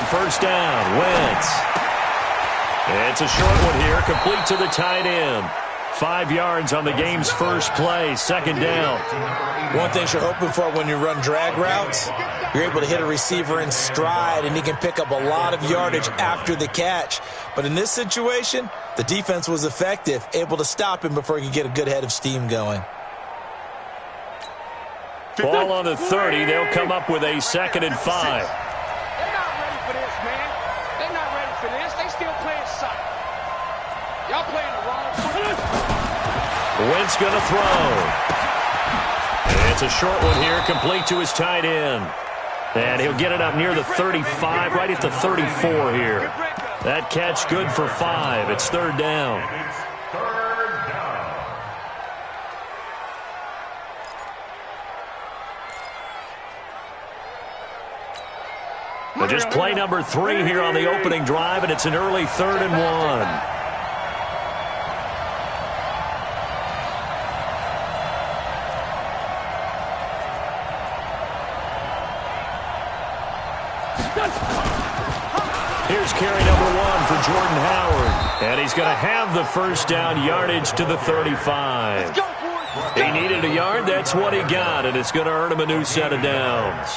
first down. Wentz. It's a short one here, complete to the tight end. 5 yards on the game's first play, second down. One thing you're hoping for when you run drag routes, you're able to hit a receiver in stride, and he can pick up a lot of yardage after the catch. But in this situation, the defense was effective, able to stop him before he could get a good head of steam going. Ball on the 30. They'll come up with a 2nd and 5. They're not ready for this, man. They're not ready for this. They still playing soft. Y'all playing the wrong football. Wentz going to throw. It's a short one here, complete to his tight end. And he'll get it up near the 35, right at the 34 here. That catch good for 5. It's 3rd down. But just play number 3 here on the opening drive, and it's an early 3rd and 1. Here's carry number 1 for Jordan Howard. And he's going to have the first down, yardage to the 35. He needed a yard. That's what he got, and it's going to earn him a new set of downs.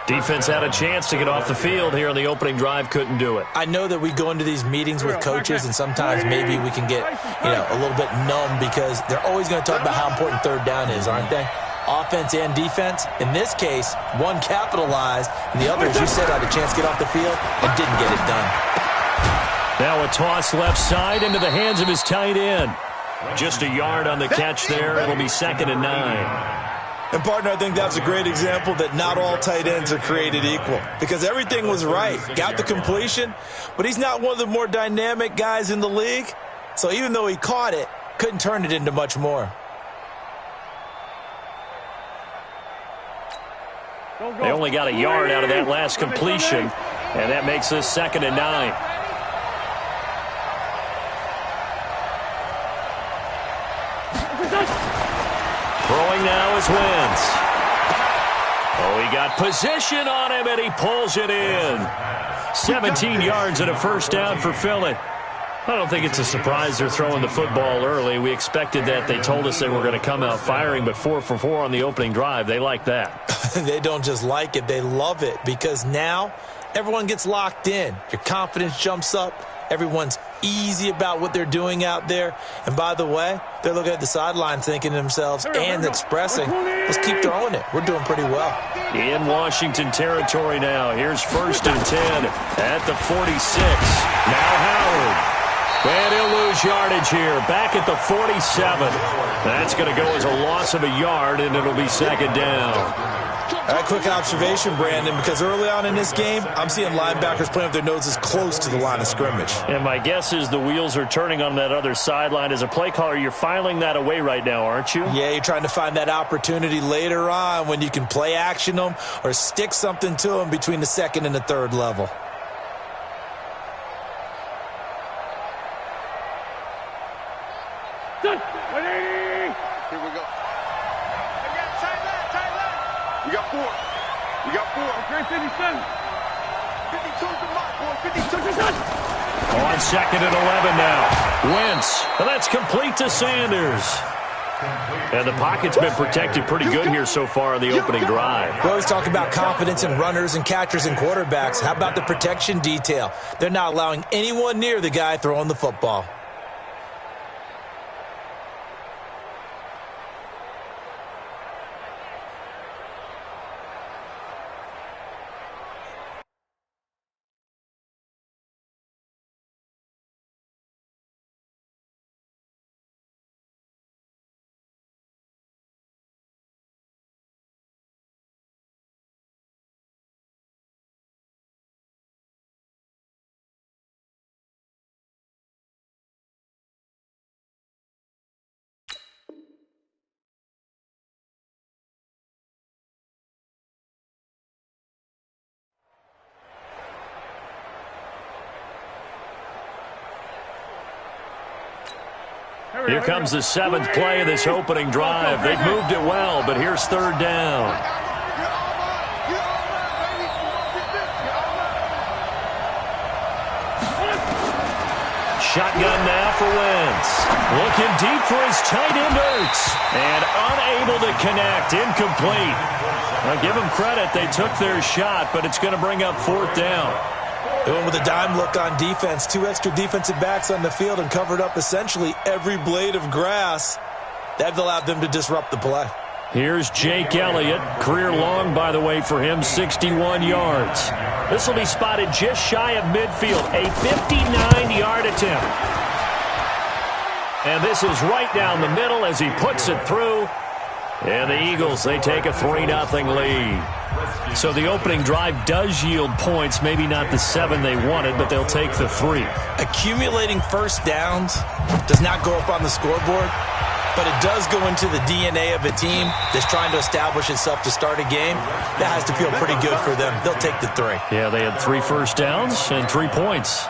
Defense had a chance to get off the field here on the opening drive, couldn't do it. I know that we go into these meetings with coaches, and sometimes maybe we can get, a little bit numb because they're always going to talk about how important 3rd down is, aren't they? Offense and defense. In this case, one capitalized, and the other, as you said, had a chance to get off the field and didn't get it done. Now a toss left side into the hands of his tight end. Just a yard on the catch there. It'll be 2nd and 9. And, partner, I think that's a great example that not all tight ends are created equal because everything was right. Got the completion, but he's not one of the more dynamic guys in the league. So even though he caught it, couldn't turn it into much more. They only got a yard out of that last completion, and that makes this 2nd and 9. Throwing now is Wentz. Oh, he got position on him, and he pulls it in. 17 yards and a first down for Philly. I don't think it's a surprise they're throwing the football early. We expected that. They told us they were going to come out firing, but 4 for 4 on the opening drive. They like that. They don't just like it. They love it because now everyone gets locked in. Your confidence jumps up. Everyone's easy about what they're doing out there. And by the way, they're looking at the sideline thinking to themselves and expressing, let's keep throwing it. We're doing pretty well. In Washington territory now. Here's 1st and 10 at the 46. Now Howard. And he'll lose yardage here. Back at the 47. That's going to go as a loss of a yard, and it'll be 2nd down. All right, quick observation, Brandon, because early on in this game, I'm seeing linebackers playing with their noses close to the line of scrimmage. And my guess is the wheels are turning on that other sideline. As a play caller, you're filing that away right now, aren't you? Yeah, you're trying to find that opportunity later on when you can play action them or stick something to them between the 2nd and the 3rd level. Here we go. Tight left. We got 4. Okay, 57. 52's the mark, boy. 52's On 2nd and 11 now. Wentz. And that's complete to Sanders. And the pocket's been protected pretty good here so far in the opening drive. We always talk about confidence in runners and catchers and quarterbacks. How about the protection detail? They're not allowing anyone near the guy throwing the football. Here comes the 7th play of this opening drive. They've moved it well, but here's 3rd down. shotgun now for Wentz. Looking deep for his tight end Ertz. And unable to connect. Incomplete. I'll give them credit. They took their shot, but it's going to bring up 4th down. They went with a dime look on defense. 2 extra defensive backs on the field and covered up essentially every blade of grass. That allowed them to disrupt the play. Here's Jake Elliott. Career long, by the way, for him, 61 yards. This will be spotted just shy of midfield. A 59-yard attempt. And this is right down the middle as he puts it through. And the Eagles, they take a 3-0 lead. So the opening drive does yield points. Maybe not the 7 they wanted, but they'll take the 3. Accumulating first downs does not go up on the scoreboard, but it does go into the DNA of a team that's trying to establish itself to start a game. That has to feel pretty good for them. They'll take the 3. Yeah, they had 3 first downs and 3 points.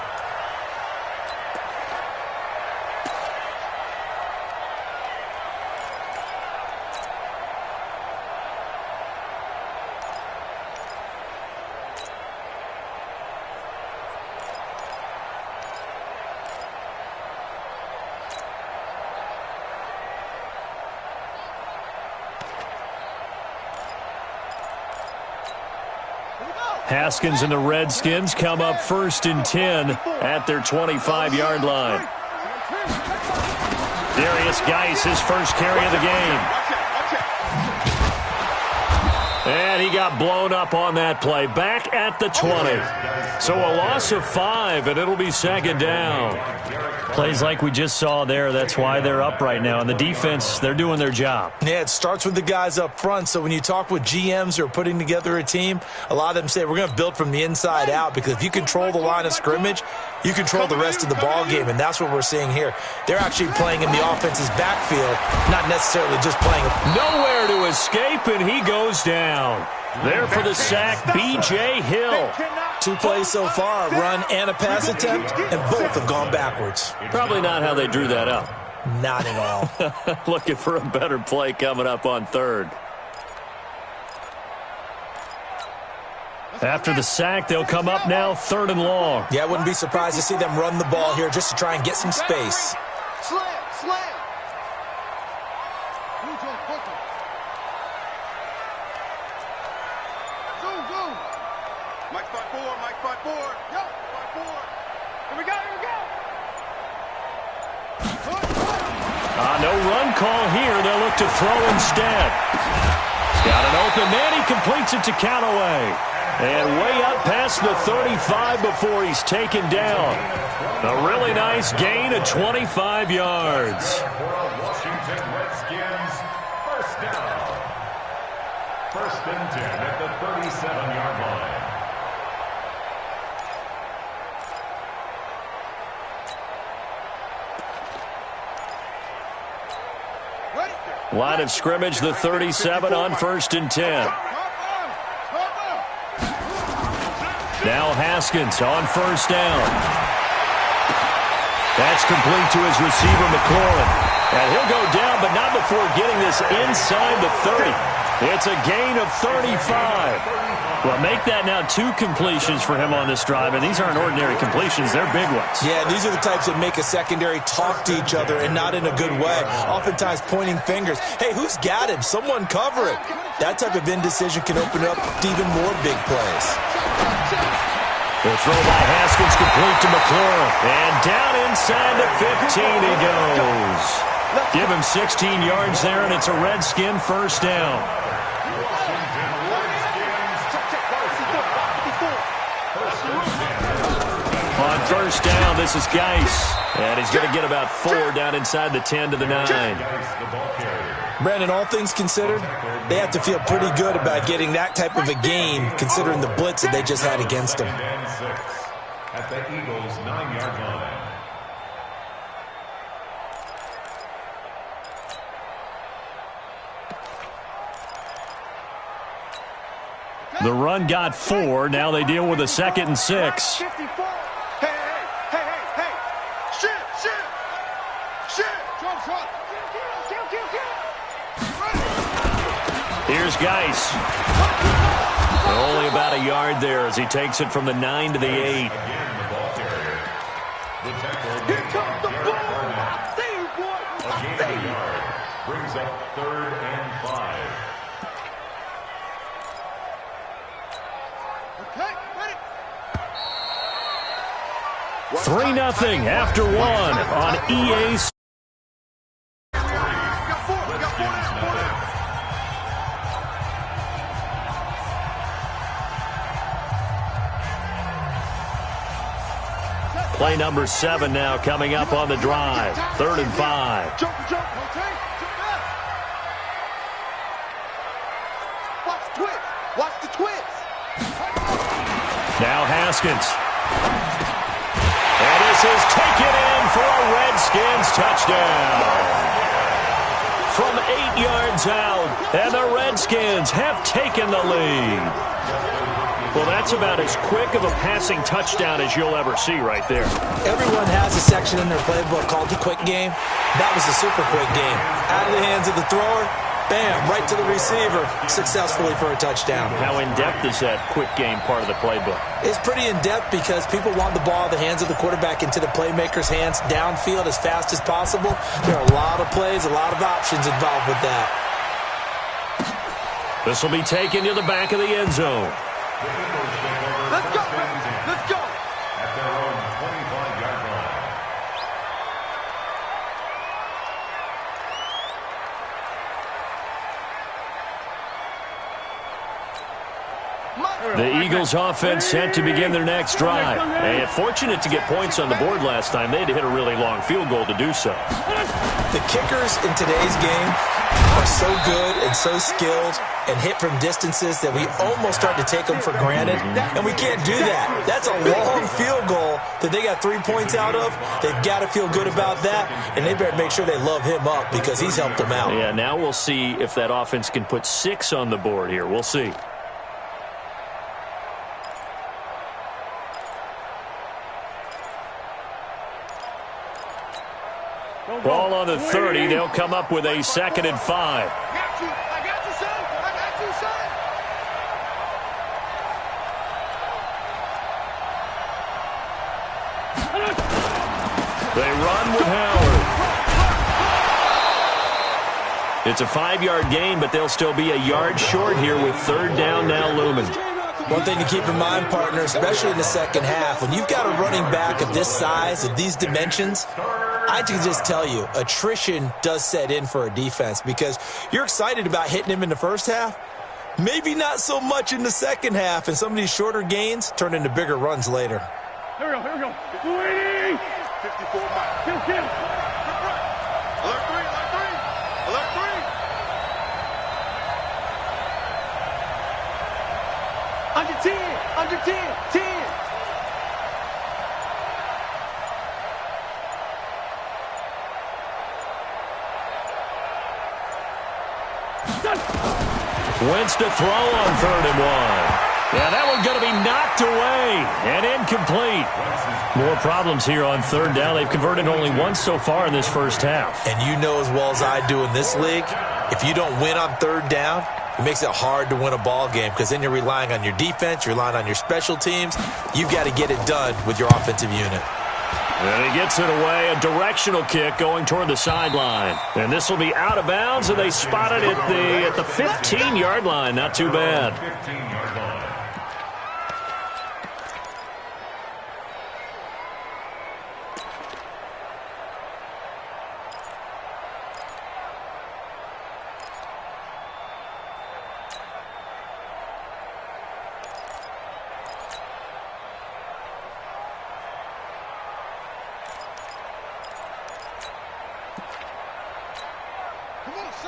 Haskins and the Redskins come up 1st and 10 at their 25-yard line. Darius Geis, his first carry of the game. And he got blown up on that play. Back at the 20. So a loss of 5, and it'll be 2nd down. Plays like we just saw there, that's why they're up right now. And the defense, they're doing their job. Yeah, it starts with the guys up front. So when you talk with GMs who are putting together a team, a lot of them say we're going to build from the inside out, because if you control the line of scrimmage, you control the rest of the ball game, and that's what we're seeing here. They're actually playing in the offense's backfield, not necessarily just playing. Nowhere to escape, and he goes down. There for the sack, B.J. Hill. 2 plays so far, a run and a pass attempt, and both have gone backwards. Probably not how they drew that up. Not at all. Looking for a better play coming up on 3rd. After the sack, they'll come up now 3rd and long. Yeah, I wouldn't be surprised to see them run the ball here just to try and get some space. Slam. Mike 5-4. Yo, 5-4. Here we go. No run call here. They'll look to throw instead. Got an open man. He completes it to Callaway. And way up past the 35 before he's taken down. A really nice gain of 25 yards. Washington Redskins, 1st down. 1st and 10 at the 37-yard line. Line of scrimmage, the 37 on 1st and 10. Now Haskins on 1st down. That's complete to his receiver, McLaurin. And he'll go down, but not before getting this inside the 30. It's a gain of 35. Well, make that now 2 completions for him on this drive, and these aren't ordinary completions. They're big ones. Yeah, these are the types that make a secondary talk to each other, and not in a good way. Oftentimes pointing fingers. Hey, who's got him? Someone cover it. That type of indecision can open up to even more big plays. The throw by Haskins complete to McLaurin. And down inside the 15 he goes. Give him 16 yards there, and it's a Redskin 1st down. On 1st down, this is Geis. And he's going to get about 4 down inside the 10 to the 9. Brandon, all things considered, they have to feel pretty good about getting that type of a game, considering the blitz that they just had against them. At the Eagles' 9-yard line. The run got 4. Now they deal with a 2nd and 6. Hey. Shit. Here's Geis. Only about a yard there as he takes it from the 9 to the 8. Again, the ball carrier. The tackle 3-0 after one on EA. Play number 7 now coming up on the drive. 3rd and 5. Watch the twist. Now Haskins. And this is taken in for a Redskins touchdown. From 8 yards out, and the Redskins have taken the lead. Well, that's about as quick of a passing touchdown as you'll ever see right there. Everyone has a section in their playbook called the quick game. That was a super quick game. Out of the hands of the thrower, bam, right to the receiver, successfully for a touchdown. How in-depth is that quick game part of the playbook? It's pretty in-depth because people want the ball in the hands of the quarterback into the playmaker's hands downfield as fast as possible. There are a lot of plays, a lot of options involved with that. This will be taken to the back of the end zone. Let's go, let's go. At their own 25-yard line. The Eagles offense set to begin their next drive. And fortunate to get points on the board last time. They had to hit a really long field goal to do so. The kickers in today's game are so good and so skilled and hit from distances that we almost start to take them for granted, and we can't do that. That's a long field goal that they got 3 points out of. They've got to feel good about that, and they better make sure they love him up because he's helped them out. Yeah, now we'll see if that offense can put 6 on the board here. We'll see. Ball on the 30. They'll come up with a 2nd and 5. I got you, son. I got you, son. They run with Howard. It's a 5-yard gain, but they'll still be a yard short here with 3rd down now looming. One thing to keep in mind, partner, especially in the second half, when you've got a running back of this size, of these dimensions, I can just tell you, attrition does set in for a defense because you're excited about hitting him in the first half, maybe not so much in the second half, and some of these shorter gains turn into bigger runs later. Here we go. 54 miles. Kill. Alert 3. Under 10. Wentz to throw on 3rd and 1. Yeah, that one's going to be knocked away and incomplete. More problems here on 3rd down. They've converted only once so far in this first half. And you know as well as I do in this league, if you don't win on 3rd down, it makes it hard to win a ball game because then you're relying on your defense, you're relying on your special teams. You've got to get it done with your offensive unit. And he gets it away, a directional kick going toward the sideline. And this will be out of bounds, and they spot it at the 15-yard line. Not too bad. 15-yard line.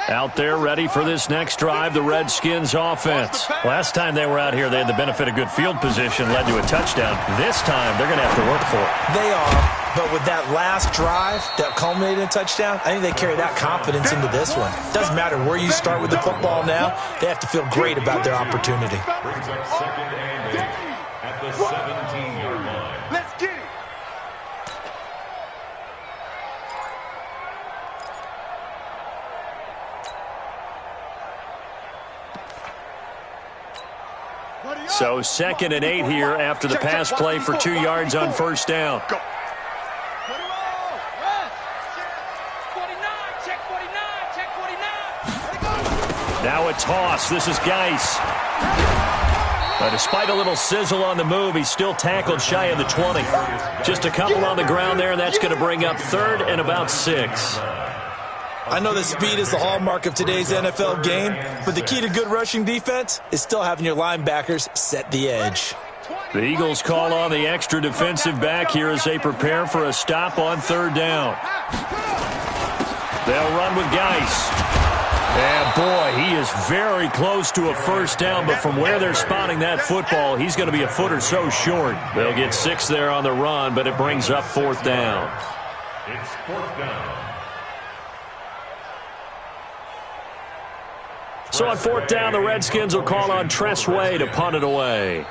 Out there ready for this next drive, the Redskins offense. Last time they were out here, they had the benefit of good field position, led to a touchdown. This time, they're going to have to work for it. They are, but with that last drive that culminated in a touchdown, I think they carry that confidence into this one. Doesn't matter where you start with the football now, they have to feel great about their opportunity. Brings up 2nd and 8 at the 17-yard line. Let's get it. So 2nd and 8 here after the pass play for 2 yards on 1st down. Go. Put him on. Rest. 49. Check 49. Now a toss. This is Geis. But despite a little sizzle on the move, he's still tackled shy of the 20. Just a couple on the ground there, and that's going to bring up third and about 6. I know that speed is the hallmark of today's NFL game, but the key to good rushing defense is still having your linebackers set the edge. The Eagles call on the extra defensive back here as they prepare for a stop on third down. They'll run with Geis. And boy, he is very close to a first down, but from where they're spotting that football, he's going to be a foot or so short. They'll get 6 there on the run, but it brings up fourth down. It's fourth down. So on fourth down, the Redskins will call on Tress Way to punt it away.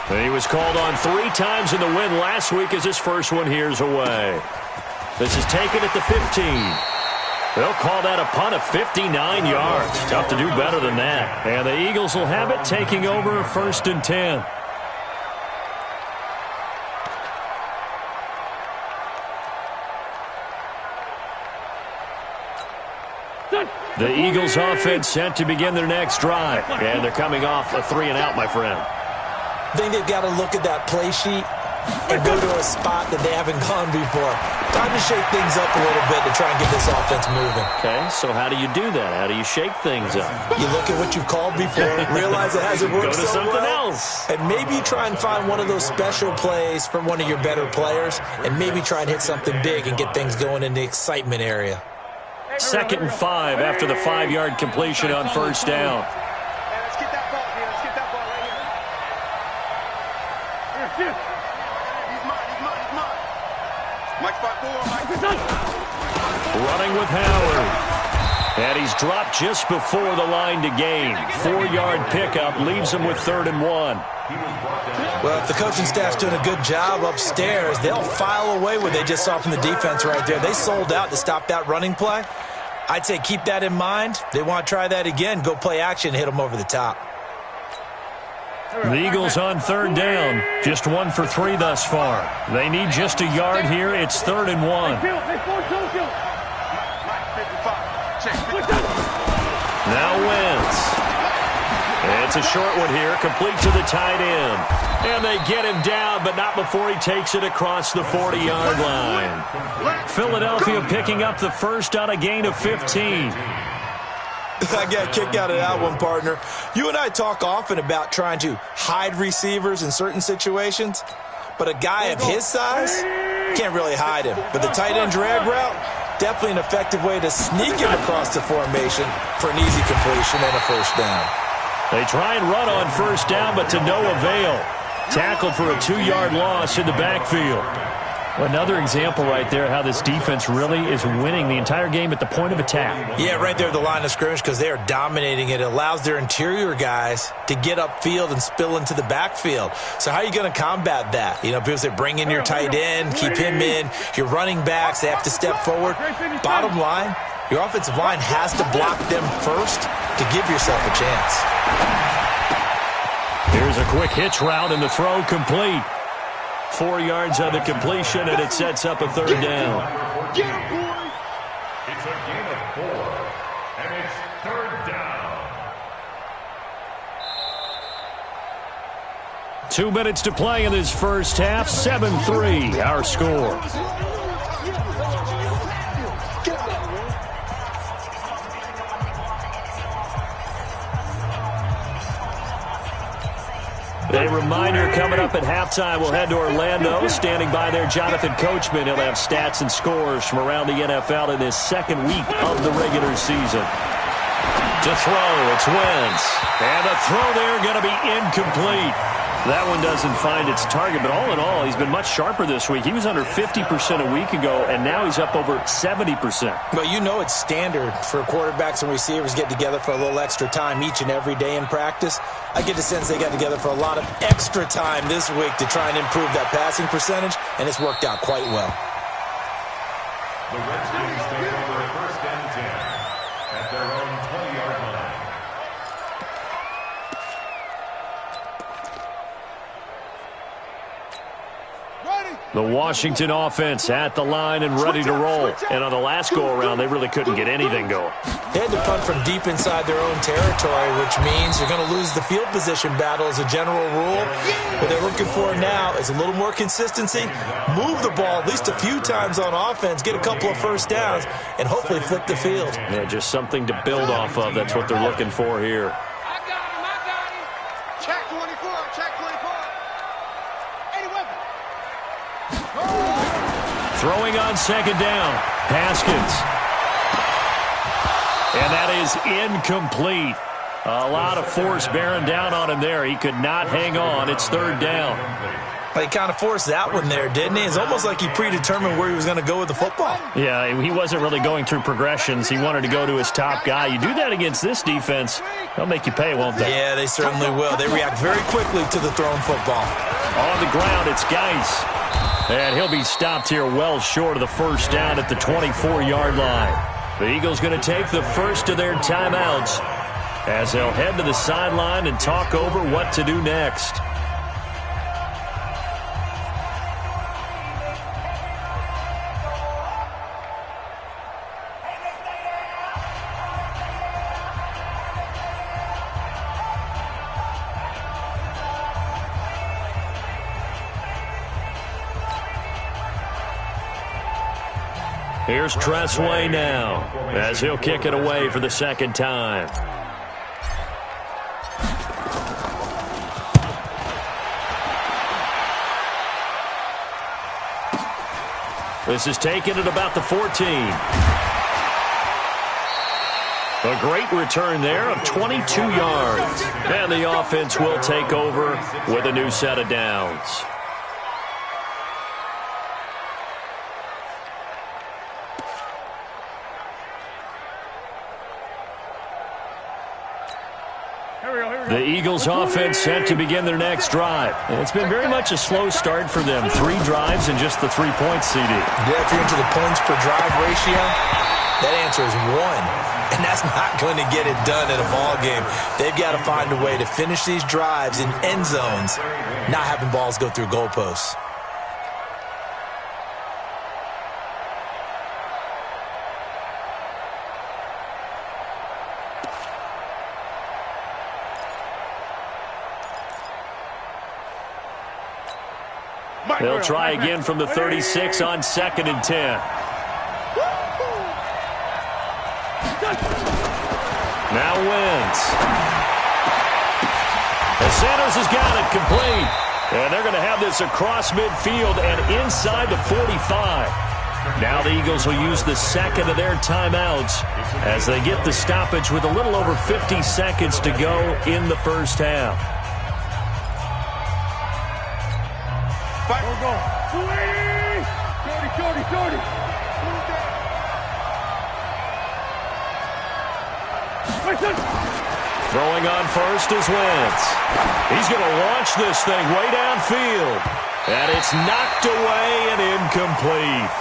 He was called on 3 times in the win last week as his first one here's away. This is taken at the 15. They'll call that a punt of 59 yards. Tough to do better than that. And the Eagles will have it, taking over first and 10. The Eagles offense set to begin their next drive. And they're coming off a 3-and-out, my friend. I think they've got to look at that play sheet and go to a spot that they haven't gone before. Time to shake things up a little bit to try and get this offense moving. Okay, so how do you do that? How do you shake things up? You look at what you've called before, realize it hasn't worked Go to so something well, else. and maybe try and find one of those special plays from one of your better players, and maybe try and hit something big and get things going in the excitement area. 2nd and 5 after the 5-yard completion on first down. Let's get that ball here. Let's get that ball right here. He's mine. Mike spot 4, Mike. Running with Howard. And he's dropped just before the line to gain. 4-yard pickup leaves him with 3rd and 1. Well, if the coaching staff's doing a good job upstairs, they'll file away what they just saw from the defense right there. They sold out to stop that running play. I'd say keep that in mind. They want to try that again. Go play action, hit them over the top. The Eagles on 3rd down. Just 1 for 3 thus far. They need just a yard here. It's 3rd and 1. Now Wentz. It's a short one here, complete to the tight end. And they get him down, but not before he takes it across the 40-yard line. Philadelphia picking up the first on a gain of 15. I got a kick out of that one, partner. You and I talk often about trying to hide receivers in certain situations, but a guy of his size can't really hide him. But the tight end drag route, definitely an effective way to sneak him across the formation for an easy completion and a first down. They try and run on first down, but to no avail. Tackled for a 2-yard loss in the backfield. Another example right there how this defense really is winning the entire game at the point of attack. Yeah, right there at the line of scrimmage because they are dominating it. It allows their interior guys to get upfield and spill into the backfield. So how are you going to combat that? You know, people say bring in your tight end, keep him in. Your running backs, they have to step forward. Bottom line, your offensive line has to block them first to give yourself a chance. Here's a quick hitch route and the throw complete. 4 yards on the completion, and it sets up a 3rd down. It's a gain of 4, and it's 3rd down. 2 minutes to play in this first half. 7-3, our score. A reminder coming up at halftime, we'll head to Orlando. Standing by there, Jonathan Coachman. He'll have stats and scores from around the NFL in this 2nd week of the regular season. To throw, it's Wentz. And the throw there going to be incomplete. That one doesn't find its target, but all in all, he's been much sharper this week. He was under 50% a week ago, and now he's up over 70%. Well, you know it's standard for quarterbacks and receivers get together for a little extra time each and every day in practice. I get the sense they got together for a lot of extra time this week to try and improve that passing percentage, and it's worked out quite well. The Redskins take over 1st and 10 at their own 20-yard line. The The Washington offense at the line and ready to roll. And on the last go-around, they really couldn't get anything going. They had to punt from deep inside their own territory, which means you're going to lose the field position battle as a general rule. What they're looking for now is a little more consistency, move the ball at least a few times on offense, get a couple of first downs, and hopefully flip the field. Yeah, just something to build off of. That's what they're looking for here. I got him. Check 24, check 24. Any weapon. Throwing on second down, Haskins. And that is incomplete. A lot of force bearing down on him there. He could not hang on. It's third down. He kind of forced that one there, didn't he? It's almost like he predetermined where he was going to go with the football. Yeah, he wasn't really going through progressions. He wanted to go to his top guy. You do that against this defense, they'll make you pay, won't they? Yeah, they certainly will. They react very quickly to the thrown football. On the ground, it's Geis. And he'll be stopped here well short of the first down at the 24-yard line. The Eagles going to take the first of their timeouts as they'll head to the sideline and talk over what to do next. Here's Tressway now as he'll kick it away for the second time. This is taken at about the 14. A great return there of 22 yards. And the offense will take over with a new set of downs. The Eagles offense set to begin their next drive. And it's been very much a slow start for them. 3 drives and just the 3 points, CD. Yeah, if you're into the points per drive ratio, that answer is 1. And that's not going to get it done in a ball game. They've got to find a way to finish these drives in end zones, not having balls go through goalposts. They'll try again from the 36 on 2nd and 10. Now Wentz. And Sanders has got it complete. And they're going to have this across midfield and inside the 45. Now the Eagles will use the second of their timeouts as they get the stoppage with a little over 50 seconds to go in the first half. We're going. 280. 30. Throwing on first is Wentz. He's going to launch this thing way downfield. And it's knocked away and incomplete.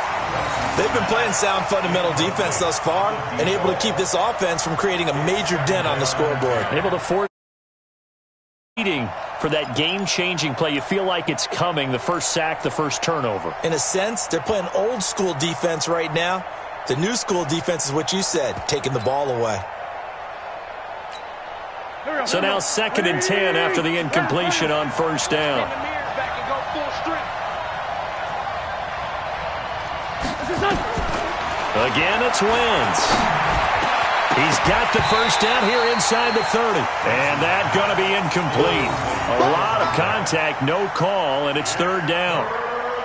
They've been playing sound fundamental defense thus far and able to keep this offense from creating a major dent on the scoreboard. Able to force leading for that game-changing play. You feel like it's coming, the first sack, the first turnover. In a sense, they're playing old-school defense right now. The new-school defense is what you said, taking the ball away. So now 2nd and 10 after the incompletion on first down. Again, it's Wentz. He's got the first down here inside the 30. And that's going to be incomplete. A lot of contact, no call, and it's third down.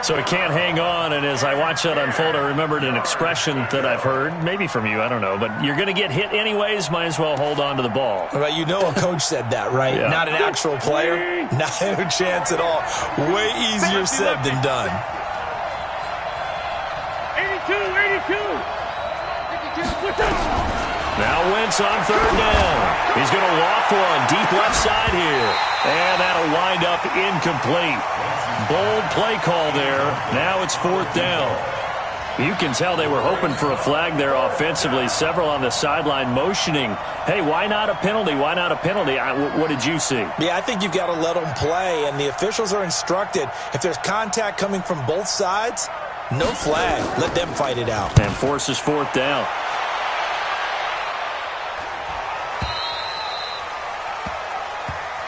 So he can't hang on, and as I watch that unfold, I remembered an expression that I've heard, maybe from you, I don't know, but you're going to get hit anyways, might as well hold on to the ball. Well, you know a coach said that, right? Yeah. Not an actual player. Not a chance at all. Way easier said than done. 82. Now Wentz on third down. He's going to loft one deep left side here. And that'll wind up incomplete. Bold play call there. Now it's fourth down. You can tell they were hoping for a flag there offensively. Several on the sideline motioning, hey, why not a penalty? Why not a penalty? What did you see? Yeah, I think you've got to let them play, and the officials are instructed. If there's contact coming from both sides, no flag. Let them fight it out. And forces fourth down.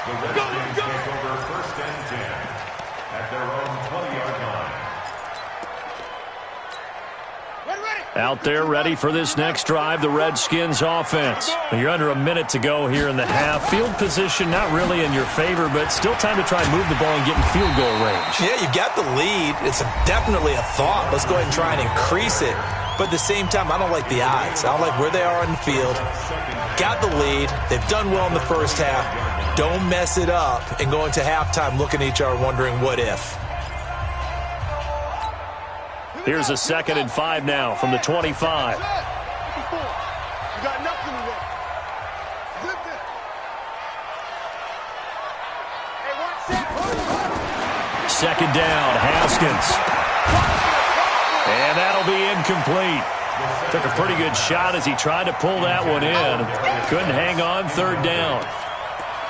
The Redskins take over first and 10 at their own 20-yard line. Out there ready for this next drive, the Redskins offense. You're under a minute to go here in the half. Field position not really in your favor, but still time to try and move the ball and get in field goal range. Yeah, you've got the lead. It's definitely a thought. Let's go ahead and try and increase it. But at the same time, I don't like the odds. I don't like where they are on the field. Got the lead. They've done well in the first half. Don't mess it up and go into halftime looking at each other wondering what if. Here's a 2nd and 5 now from the 25. You got nothing to work. Second down, Haskins. And that'll be incomplete. Took a pretty good shot as he tried to pull that one in. Couldn't hang on, 3rd down.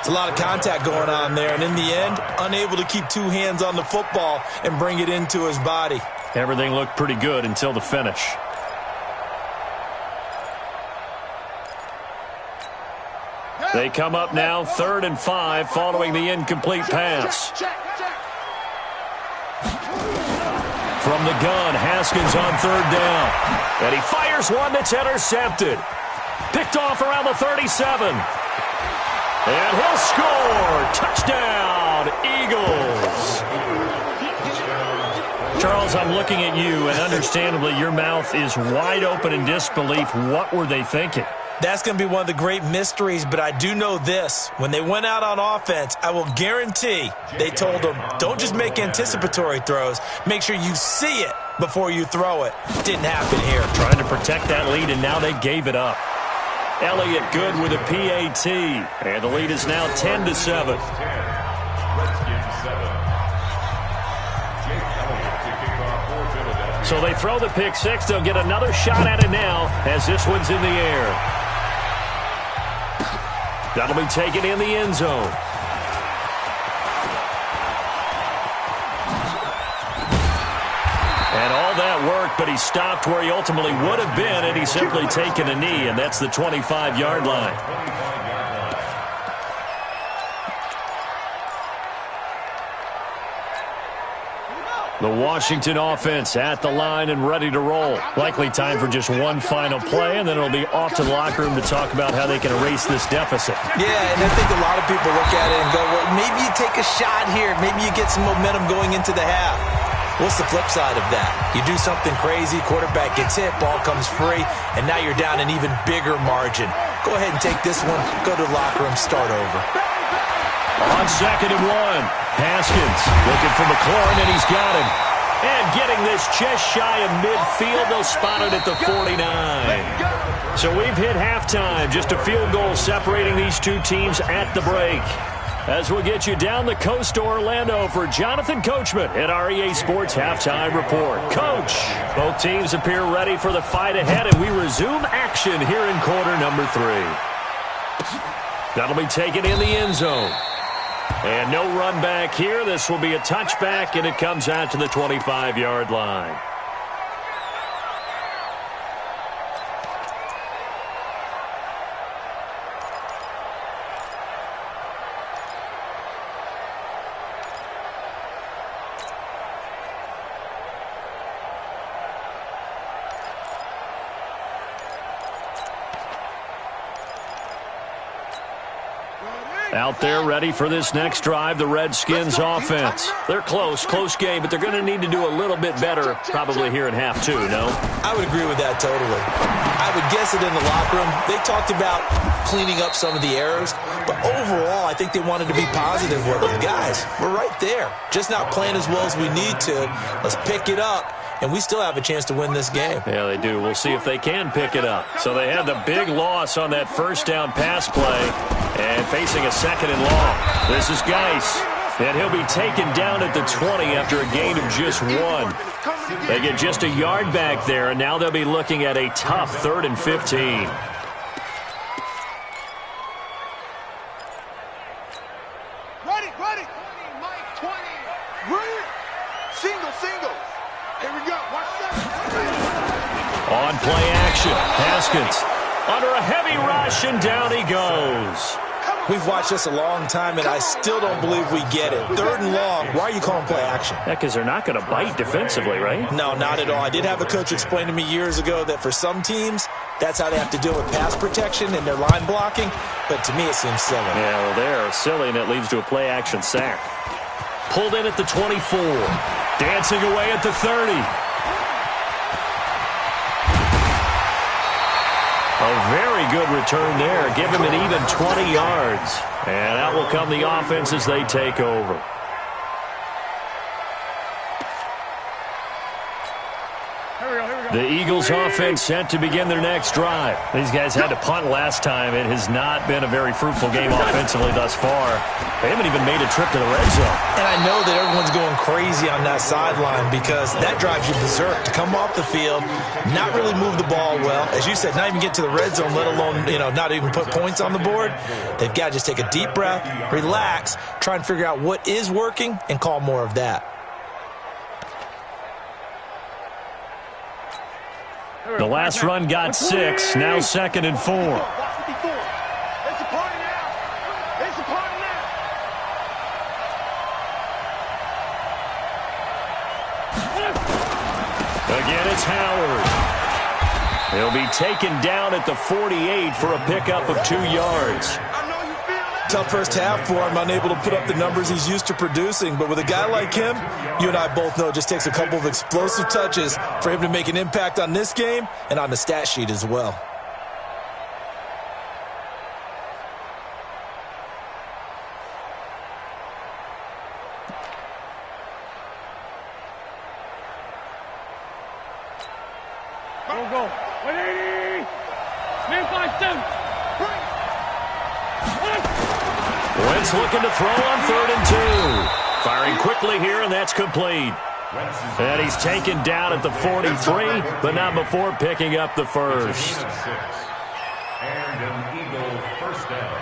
It's a lot of contact going on there, and in the end, unable to keep two hands on the football and bring it into his body. Everything looked pretty good until the finish. They come up now, 3rd and 5, following the incomplete pass. From the gun, Haskins on 3rd down. And he fires one that's intercepted. Picked off around the 37. And he'll score. Touchdown, Eagles. Charles, I'm looking at you, and understandably, your mouth is wide open in disbelief. What were they thinking? That's going to be one of the great mysteries, but I do know this. When they went out on offense, I will guarantee they told them, don't just make anticipatory throws. Make sure you see it before you throw it. Didn't happen here. Trying to protect that lead, and now they gave it up. Elliott good with a PAT, and the lead is now 10-7. So they throw the pick six. They'll get another shot at it now as this one's in the air. That'll be taken in the end zone. And all that worked, but he stopped where he ultimately would have been, and he's simply taken a knee, and that's the 25-yard line. The Washington offense at the line and ready to roll. Likely time for just one final play, and then it'll be off to the locker room to talk about how they can erase this deficit. Yeah, and I think a lot of people look at it and go, well, maybe you take a shot here. Maybe you get some momentum going into the half. What's the flip side of that? You do something crazy, quarterback gets hit, ball comes free, and now you're down an even bigger margin. Go ahead and take this one, go to the locker room, start over. On 2nd and 1, Haskins looking for McLaurin, and he's got him. And getting this just shy of midfield, they'll spot it at the 49. So we've hit halftime, just a field goal separating these two teams at the break. As we'll get you down the coast to Orlando for Jonathan Coachman at our EA Sports Halftime Report. Coach, both teams appear ready for the fight ahead, and we resume action here in quarter number 3. That'll be taken in the end zone. And no run back here. This will be a touchback, and it comes out to the 25-yard line. Out there ready for this next drive, the Redskins offense. They're close game, but they're going to need to do a little bit better probably here in half 2, no? I would agree with that totally. I would guess it in the locker room. They talked about cleaning up some of the errors, but overall I think they wanted to be positive with them. Guys, we're right there. Just not playing as well as we need to. Let's pick it up. And we still have a chance to win this game. Yeah, they do. We'll see if they can pick it up. So they had the big loss on that first down pass play and facing a 2nd and long. This is Geis. And he'll be taken down at the 20 after a gain of just 1. They get just a yard back there, and now they'll be looking at a tough 3rd and 15. Ready. Mike, 20. Ready. Single. Here we go. Watch that. On play action, Haskins under a heavy rush, and down he goes. We've watched this a long time, and I still don't believe we get it. 3rd and long. Why are you calling play action? Yeah, because they're not going to bite defensively, right? No, not at all. I did have a coach explain to me years ago that for some teams, that's how they have to deal with pass protection and their line blocking. But to me, it seems silly. Yeah, well, they're silly, and it leads to a play action sack. Pulled in at the 24. Dancing away at the 30. A very good return there. Give him an even 20 yards. And out will come the offense as they take over. The Eagles offense set to begin their next drive. These guys had to punt last time. It has not been a very fruitful game offensively thus far. They haven't even made a trip to the red zone. And I know that everyone's going crazy on that sideline because that drives you berserk to come off the field, not really move the ball well. As you said, not even get to the red zone, let alone, not even put points on the board. They've got to just take a deep breath, relax, try and figure out what is working, and call more of that. The last run got 6, now 2nd and 4. It's a party now. It's a party now. Again, it's Howard. He'll be taken down at the 48 for a pickup of 2 yards. Tough first half for him, unable to put up the numbers he's used to producing. But with a guy like him, you and I both know it just takes a couple of explosive touches for him to make an impact on this game and on the stat sheet as well. Go. 180. Man 5-7. Wentz looking to throw on 3rd and 2. Firing quickly here, and that's complete. And he's taken down at the 43, but not before picking up the first. And an Eagle first down.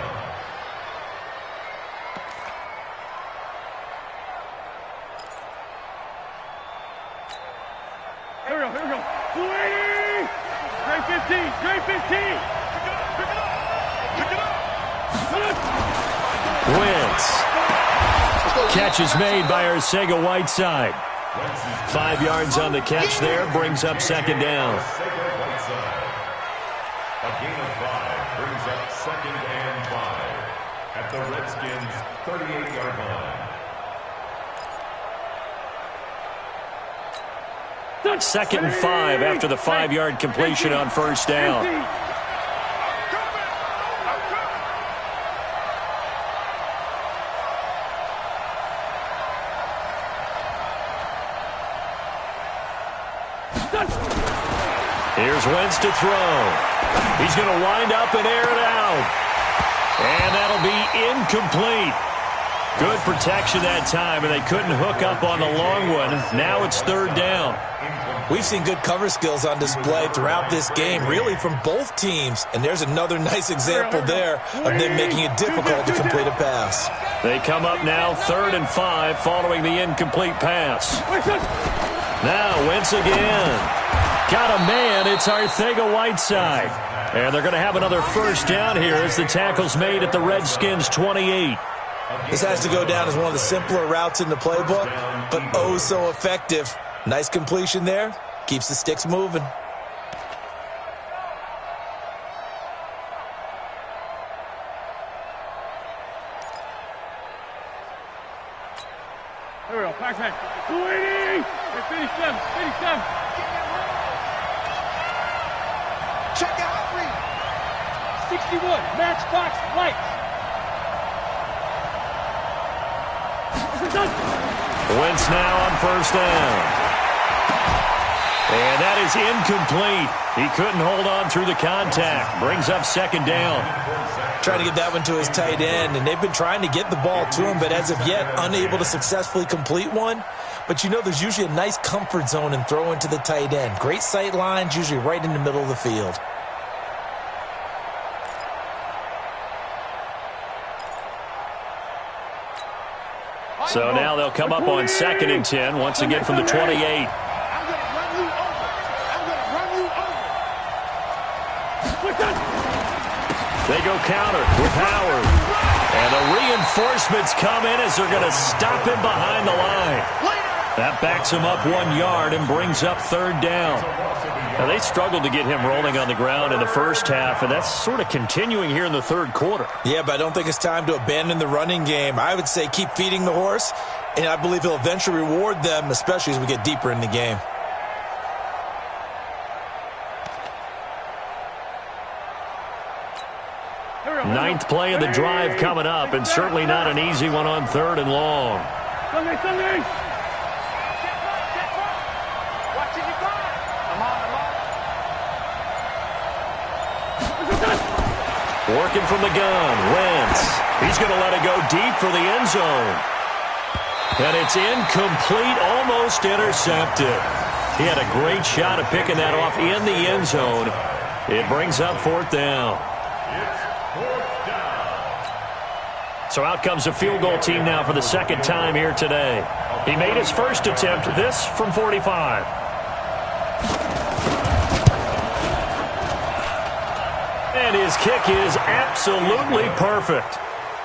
Here we go. 280. Straight 15. Pick it up. Wentz. Catch is made by Arcega-Whiteside. 5 yards on the catch there, brings up 2nd down. A gain of 5 brings up 2nd and 5 at the Redskins' 38-yard line. 2nd and 5 after the 5-yard completion on first down. Here's Wentz to throw. He's going to wind up and air it out. And that'll be incomplete. Good protection that time, and they couldn't hook up on the long one. Now it's 3rd down. We've seen good cover skills on display throughout this game, really from both teams. And there's another nice example there of them making it difficult to complete a pass. They come up now 3rd and 5 following the incomplete pass. Now Wentz again. Got a man. It's Arcega-Whiteside. And they're going to have another first down here as the tackle's made at the Redskins' 28. This has to go down as one of the simpler routes in the playbook, but oh so effective. Nice completion there. Keeps the sticks moving. Here we go. Pack. 280. 57. Check out 3. 61. Matchbox lights. Wentz now on first down. And that is incomplete. He couldn't hold on through the contact. Brings up second down. Trying to get that one to his tight end, and they've been trying to get the ball to him, but as of yet, unable to successfully complete one. But you know there's usually a nice comfort zone in throwing to the tight end. Great sight lines, usually right in the middle of the field. So now they'll come up on 2nd and 10, once again from the 28. They go counter with Howard. And the reinforcements come in as they're going to stop him behind the line. That backs him up 1 yard and brings up 3rd down. Now, they struggled to get him rolling on the ground in the first half, and that's sort of continuing here in the 3rd quarter. Yeah, but I don't think it's time to abandon the running game. I would say keep feeding the horse, and I believe he'll eventually reward them, especially as we get deeper in the game. Ninth play of the drive coming up, and certainly not an easy one on 3rd and long. Working from the gun, Wentz. He's going to let it go deep for the end zone. And it's incomplete, almost intercepted. He had a great shot at picking that off in the end zone. It brings up 4th down. So out comes a field goal team now for the 2nd time here today. He made his first attempt, this from 45. And his kick is absolutely perfect.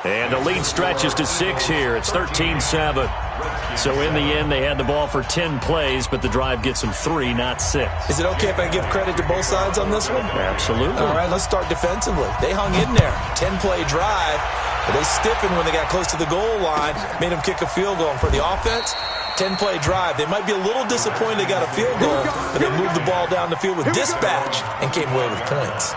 And the lead stretches to 6 here. It's 13-7. So in the end, they had the ball for 10 plays, but the drive gets them 3, not 6. Is it okay if I give credit to both sides on this one? Absolutely. All right, let's start defensively. They hung in there. 10-play drive. But they stiffened when they got close to the goal line, made them kick a field goal. And for the offense, 10-play drive. They might be a little disappointed they got a field goal, but they moved the ball down the field with dispatch and came away with points.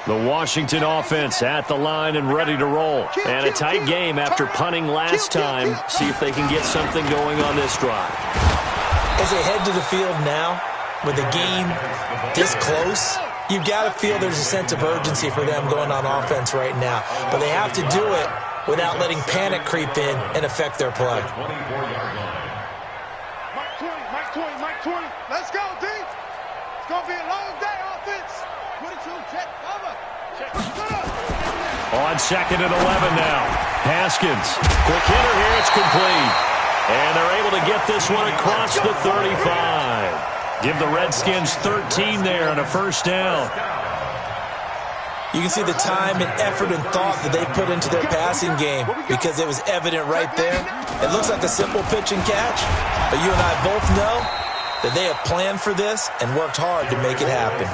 The Washington offense at the line and ready to roll. And a tight game after punting last time. See if they can get something going on this drive. As they head to the field now, with the game this close, you've got to feel there's a sense of urgency for them going on offense right now. But they have to do it without letting panic creep in and affect their play. Mike 20. Let's go, D. It's going to be a long day, offense. 22, check, cover. On 2nd and 11 now. Haskins. Quick hitter here. It's complete. And they're able to get this one across the 35. Give the Redskins 13 there on a 1st down. You can see the time and effort and thought that they put into their passing game because it was evident right there. It looks like a simple pitch and catch, but you and I both know that they have planned for this and worked hard to make it happen.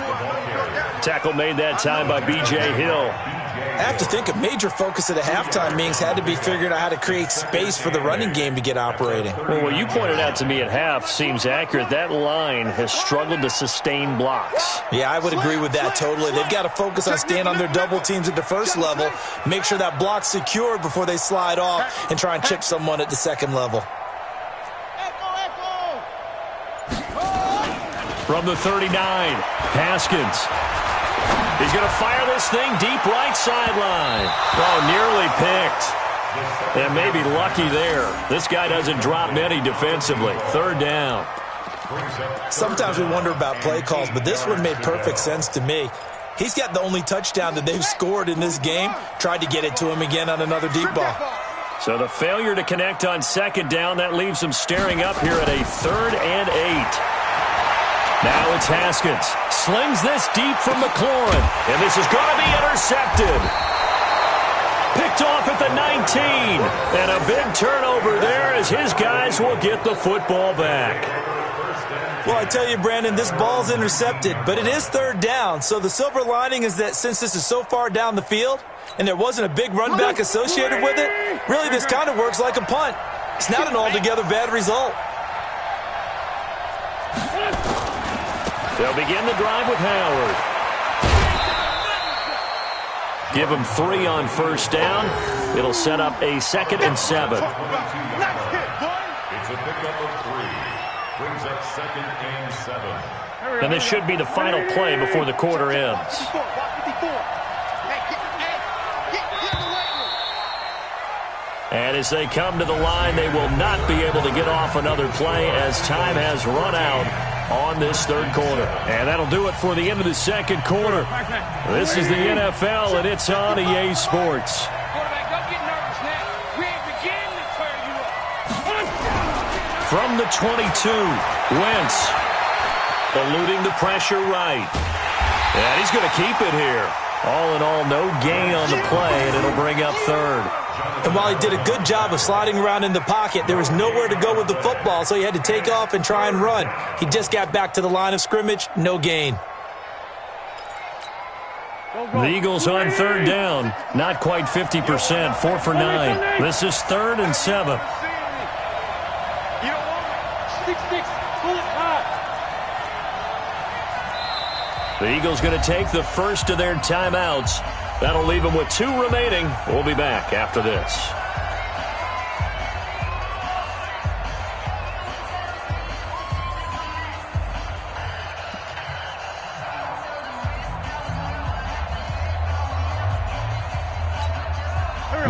Tackle made that time by B.J. Hill. I have to think a major focus of the halftime meetings had to be figuring out how to create space for the running game to get operating. Well, what you pointed out to me at half seems accurate. That line has struggled to sustain blocks. Yeah, I would agree with that totally. They've got to focus on staying on their double teams at the first level, make sure that block's secured before they slide off and try and chip someone at the second level. From the 39, Haskins. He's going to fire this thing deep right sideline. Oh, nearly picked. And maybe lucky there. This guy doesn't drop many defensively. 3rd down. Sometimes we wonder about play calls, but this one made perfect sense to me. He's got the only touchdown that they've scored in this game. Tried to get it to him again on another deep ball. So the failure to connect on 2nd down, that leaves them staring up here at a 3rd and 8. Now it's Haskins. Slings this deep from McLaurin. And this is going to be intercepted. Picked off at the 19. And a big turnover there as his guys will get the football back. Well, I tell you, Brandon, this ball's intercepted, but it is 3rd down. So the silver lining is that since this is so far down the field and there wasn't a big run back associated with it, really this kind of works like a punt. It's not an altogether bad result. They'll begin the drive with Howard. Give him 3 on first down. It'll set up a 2nd and 7. It's a pickup of 3. Brings up 2nd and 7. And this should be the final play before the quarter ends. And as they come to the line, they will not be able to get off another play as time has run out on this third quarter. And that'll do it for the end of the second quarter. This is the NFL, and it's on EA Sports. Quarterback, don't get nervous now. We ain't beginning to tear you up. From the 22, Wentz eluding the pressure right. And he's going to keep it here. All in all, no gain on the play, and it'll bring up third. And while he did a good job of sliding around in the pocket, there was nowhere to go with the football, so he had to take off and try and run. He just got back to the line of scrimmage, no gain. The Eagles on third down, not quite 50%, 4 for 9. This is 3rd and 7. You don't want it. 6-6. Pull it high. The Eagles going to take the first of their timeouts. That'll leave them with 2 remaining. We'll be back after this.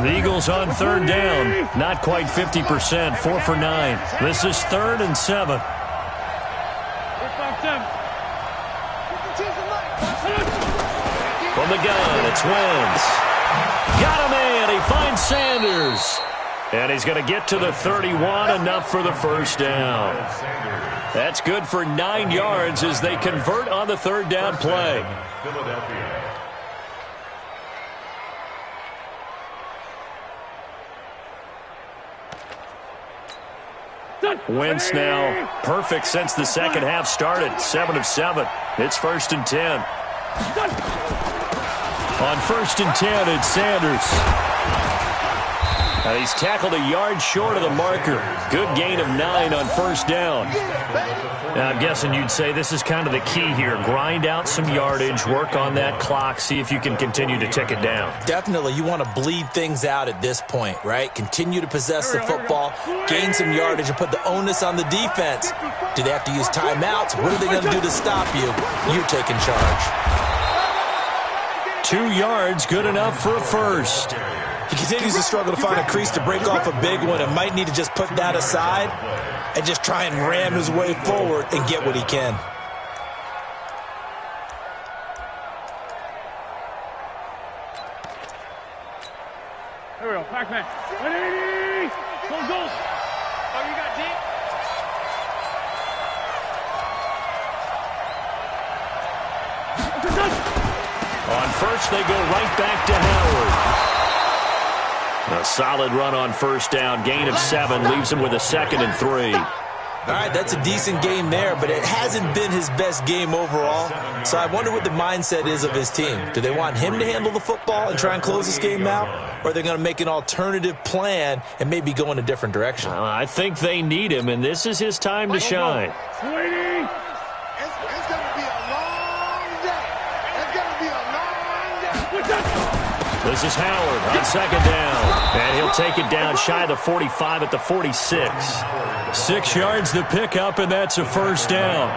The Eagles on third down, not quite 50%, 4 for 9. This is 3rd and 7. From the gun, it's Wentz. Got a man. He finds Sanders. And he's going to get to the 31, enough for the first down. That's good for 9 yards as they convert on the third down play. Philadelphia. Wentz now perfect since the second half started. 7 of 7. It's 1st and 10. On 1st and 10, it's Sanders. He's tackled a yard short of the marker. Good gain of 9 on first down. Now, I'm guessing you'd say this is kind of the key here. Grind out some yardage, work on that clock, see if you can continue to tick it down. Definitely, you want to bleed things out at this point, right? Continue to possess the football, gain some yardage, and put the onus on the defense. Do they have to use timeouts? What are they going to do to stop you? You're taking charge. 2 yards, good enough for a first. He continues to struggle to find a crease to break off a big one and might need to just put that aside and just try and ram his way forward and get what he can. Here we go, Pac-Man. Ready? Go. Oh, you got deep? On first, they go right back to Howard. A solid run on first down. Gain of 7 leaves him with a 2nd and 3. All right, that's a decent game there, but it hasn't been his best game overall. So I wonder what the mindset is of his team. Do they want him to handle the football and try and close this game out? Or are they going to make an alternative plan and maybe go in a different direction? I think they need him, and this is his time to shine. It's going to be a long day. It's going to be a long day. This is Howard on second down. And he'll take it down shy of the 45 at the 46. 6 yards the pickup, and that's a first down.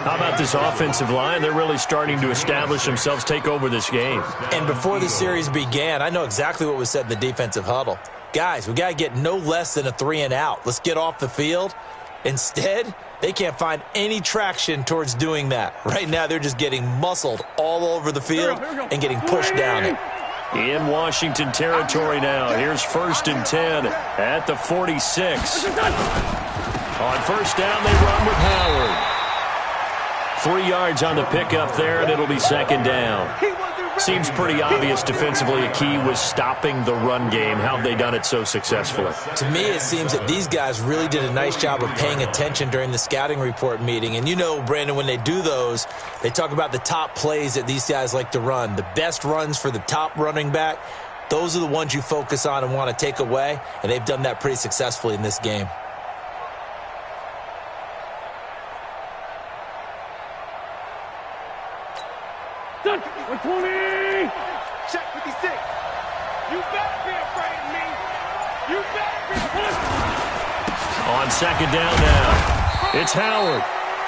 How about this offensive line? They're really starting to establish themselves, take over this game. And before the series began, I know exactly what was said in the defensive huddle. Guys, we got to get no less than a 3 and out. Let's get off the field. Instead, they can't find any traction towards doing that. Right now, they're just getting muscled all over the field and getting pushed down it. In Washington territory now. Here's 1st and 10 at the 46. On first down, they run with Howard. 3 yards on the pickup there, and it'll be 2nd down. Seems pretty obvious defensively a key was stopping the run game. How have they done it so successfully? To me, it seems that these guys really did a nice job of paying attention during the scouting report meeting. And you know, Brandon, when they do those, they talk about the top plays that these guys like to run. The best runs for the top running back, those are the ones you focus on and want to take away. And they've done that pretty successfully in this game. Check 56. You better be afraid of me. You better be afraid of me. On second down now, it's Howard.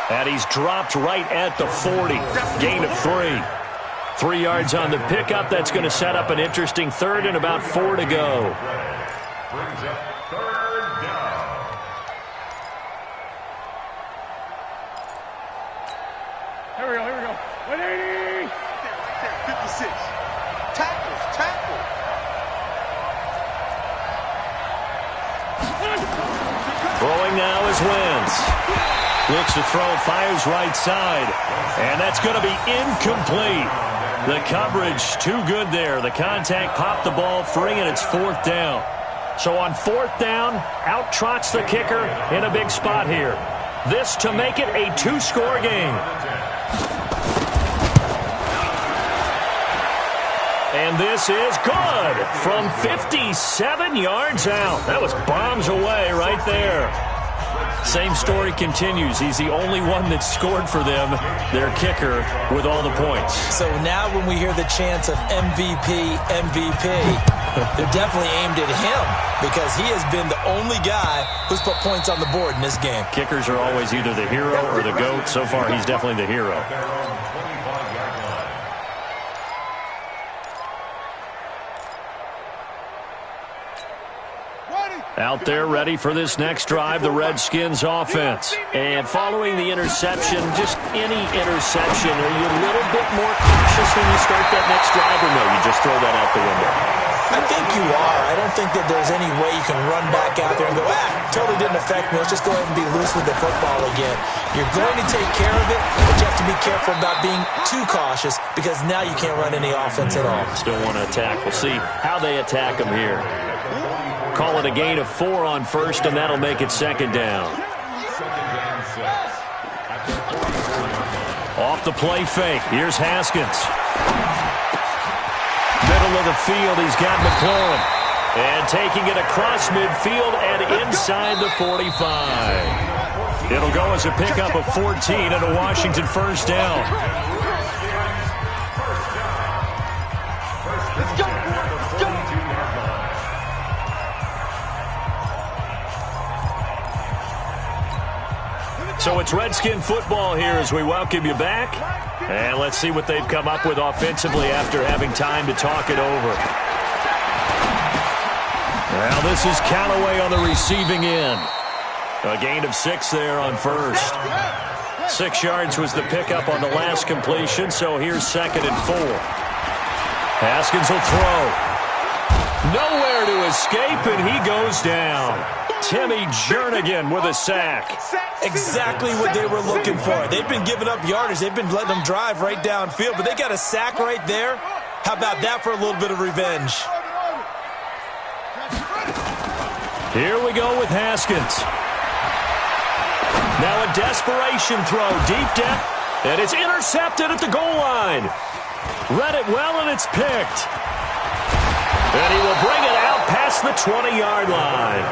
And he's dropped right at the 40. Gain of 3. 3 yards on the pickup. That's going to set up an interesting third and about 4 to go. Brings up third down. Here we go, here we go. 180. Right there, 56. Tackle. Throwing now is Wentz. Looks to throw, fires right side. And that's going to be incomplete. The coverage too good there. The contact popped the ball free, and it's 4th down. So on 4th down, out trots the kicker in a big spot here. This to make it a 2-score game. And this is good from 57 yards out. That was bombs away right there. Same story continues. He's the only one that scored for them, their kicker, with all the points. So now when we hear the chants of MVP, they're definitely aimed at him because he has been the only guy who's put points on the board in this game. Kickers are always either the hero or the GOAT. So far, he's definitely the hero. Out there ready for this next drive, the Redskins offense. And following the interception, just any interception, are you a little bit more cautious when you start that next drive, or no, you just throw that out the window? I think you are. I don't think that there's any way you can run back out there and go, totally didn't affect me. Let's just go ahead and be loose with the football again. You're going to take care of it, but you have to be careful about being too cautious because now you can't run any offense at all. Still want to attack. We'll see how they attack them here. Call it a gain of 4 on first, and that'll make it 2nd down. Off the play fake. Here's Haskins. Middle of the field, he's got McLaurin. And taking it across midfield and inside the 45. It'll go as a pickup of 14 and a Washington first down. Let's go. So it's Redskin football here as we welcome you back. And let's see what they've come up with offensively after having time to talk it over. Now this is Callaway on the receiving end. A gain of 6 there on first. 6 yards was the pickup on the last completion, so here's 2nd and 4. Haskins will throw. Nowhere to escape, and he goes down. Timmy Jernigan with a sack. Exactly what they were looking for. They've been giving up yardage. They've been letting them drive right downfield, but they got a sack right there. How about that for a little bit of revenge? Here we go with Haskins. Now a desperation throw, deep depth, and it's intercepted at the goal line. Read it well, and it's picked. And he will bring it out past the 20-yard line.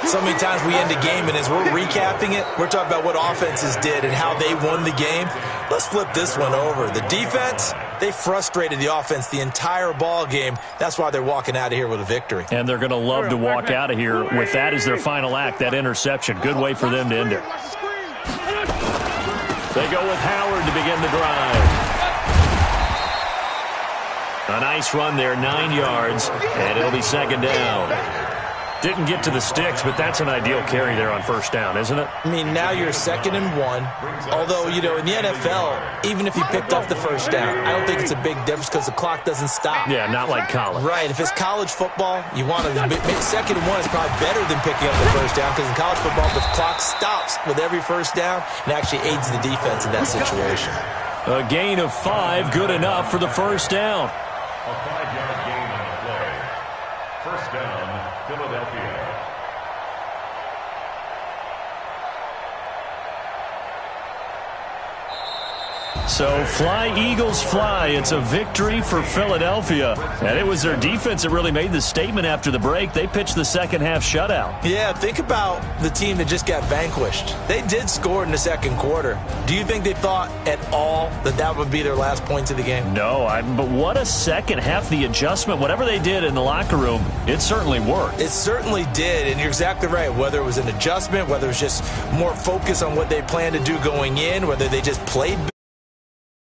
So many times we end a game, and as we're recapping it, we're talking about what offenses did and how they won the game. Let's flip this one over. The defense, they frustrated the offense the entire ball game. That's why they're walking out of here with a victory. And they're going to love to walk out of here with that as their final act, that interception. Good way for them to end it. They go with Howard to begin the drive. A nice run there, 9 yards, and it'll be 2nd down. Didn't get to the sticks, but that's an ideal carry there on first down, isn't it? I mean, now you're 2nd and 1. Although, you know, in the NFL, even if you picked up the first down, I don't think it's a big difference because the clock doesn't stop. Yeah, not like college. Right. If it's college football, you want to 2nd and 1 is probably better than picking up the first down because in college football, the clock stops with every first down and actually aids the defense in that situation. A gain of 5, good enough for the first down. A 5-yard gain on the play. First down, Philadelphia. So fly, Eagles, fly. It's a victory for Philadelphia. And it was their defense that really made the statement after the break. They pitched the second half shutout. Yeah, think about the team that just got vanquished. They did score in the second quarter. Do you think they thought at all that that would be their last points of the game? No, but what a second half. The adjustment, whatever they did in the locker room, it certainly worked. It certainly did, and you're exactly right. Whether it was an adjustment, whether it was just more focus on what they planned to do going in, whether they just played